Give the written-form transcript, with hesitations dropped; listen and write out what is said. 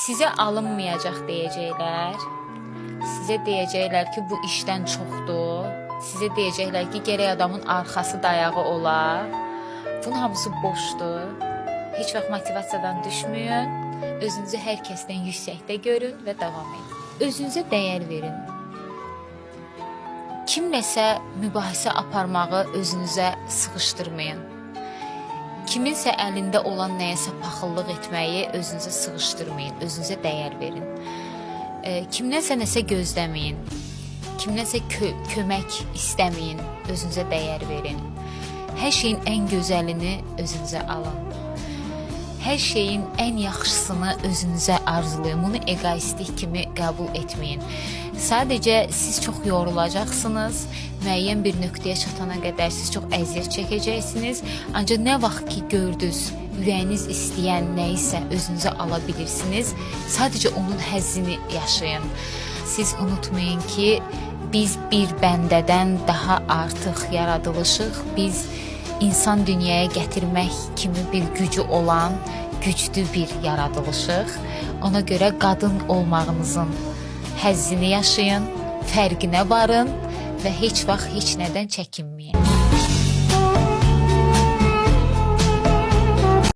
Sizə alınmayacaq deyəcəklər. Sizə deyəcəklər ki, bu işdən çoxdur. Sizə deyəcəklər ki, gərək adamın arxası dayağı olar. Bunun hamısı boşdur. Heç vaxt motivasiyadan düşməyin. Özünüzü hər kəsdən yüksəkdə görün və davam edin. Özünüzə dəyər verin. Kimləsə mübahisə aparmağı özünüzə sıxışdırmayın. Kiminsə əlində olan nəyəsə paxıllıq etməyi özünüzə sıxışdırmayın. Özünüzə dəyər verin. Kimdənsə nəsə gözləməyin. Kimdənsə kömək istəməyin. Özünüzə dəyər verin. Hər şeyin ən gözəlini özünüzə alın. Hər şeyin ən yaxşısını özünüzə arzulayın. Bunu egoistlik kimi qəbul etməyin. Sadəcə siz çox yorulacaqsınız. Müəyyən bir nöqtəyə çatana qədər siz çox əziyyət çəkəcəksiniz. Ancaq nə vaxt ki gördünüz, ürəyiniz istəyən nə isə özünüzə ala bilirsiniz. Sadəcə onun həzzini yaşayın. Siz unutmayın ki, biz bir bəndədən daha artıq yaradılışıq. Biz insan dünyaya gətirmək kimi bir gücü olan güclü bir yaradılışıq. Ona görə qadın olmağınızın həzzini yaşayın, fərqinə varın və heç vaxt heç nədən çəkinməyin.